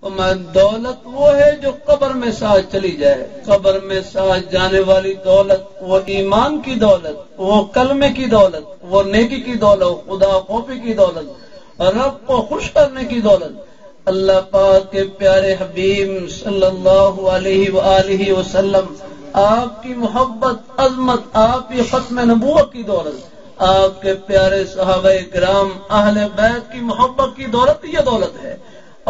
دولت وہ ہے جو قبر میں ساتھ چلی جائے. قبر میں ساتھ جانے والی دولت وہ ایمان کی دولت، وہ کلمے کی دولت، وہ نیکی کی دولت، خدا خوفی کی دولت، رب کو خوش کرنے کی دولت. اللہ پاک کے پیارے حبیب صلی اللہ علیہ وآلہ وسلم، آپ کی محبت، عظمت، آپ کی ختم نبوت کی دولت، آپ کے پیارے صحابہ کرام، اہل بیت کی محبت کی دولت، یہ دولت ہے.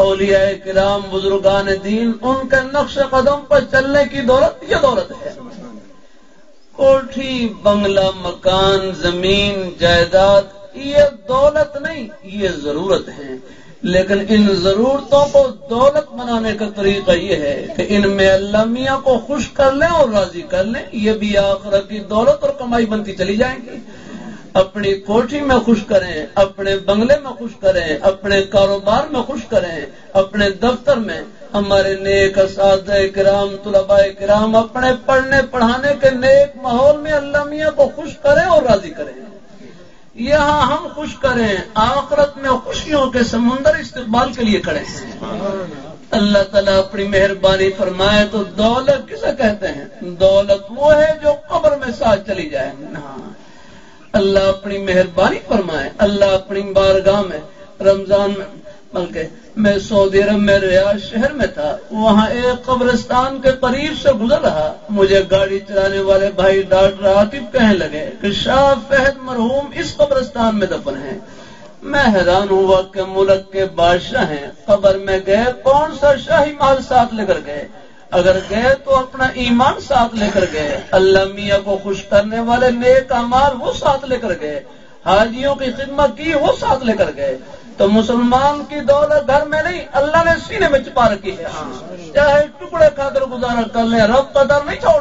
اولیاء کرام، بزرگان دین، ان کے نقش قدم پر چلنے کی دولت، یہ دولت ہے. کوٹھی، بنگلہ، مکان، زمین، جائیداد، یہ دولت نہیں، یہ ضرورت ہے. لیکن ان ضرورتوں کو دولت بنانے کا طریقہ یہ ہے کہ ان میں اللہ میاں کو خوش کر لیں اور راضی کر لیں. یہ بھی آخرت کی دولت اور کمائی بنتی چلی جائیں گی. اپنی کوٹھی میں خوش کریں، اپنے بنگلے میں خوش کریں، اپنے کاروبار میں خوش کریں، اپنے دفتر میں. ہمارے نیک اساتذہ کرام، طلباء کرام اپنے پڑھنے پڑھانے کے نیک ماحول میں اللہ میاں کو خوش کریں اور راضی کریں. یہاں ہم خوش کریں، آخرت میں خوشیوں کے سمندر استقبال کے لیے کھڑے ہیں. اللہ تعالیٰ اپنی مہربانی فرمائے تو دولت کسے کہتے ہیں؟ دولت وہ ہے جو قبر میں ساتھ چلی جائے. اللہ اپنی مہربانی فرمائے. اللہ اپنی بارگاہ میں رمضان میں بلکہ میں سعودی عرب میں ریاض شہر میں تھا، وہاں ایک قبرستان کے قریب سے گزر رہا. مجھے گاڑی چلانے والے بھائی ڈاکٹر عاطف کہنے لگے کہ شاہ فہد مرحوم اس قبرستان میں دفن ہیں. میں حیران ہوا کہ ملک کے بادشاہ ہیں، قبر میں گئے کون سا شاہی مال ساتھ لے کر گئے؟ اگر گئے تو اپنا ایمان ساتھ لے کر گئے، اللہ میاں کو خوش کرنے والے نیک اعمال وہ ساتھ لے کر گئے، حاجیوں کی خدمت کی وہ ساتھ لے کر گئے. تو مسلمان کی دولت گھر میں نہیں، اللہ نے سینے میں چھپا رکھی ہے. چاہے ٹکڑے کھا کر گزارا کر لیں، رب کا در نہیں چھوڑ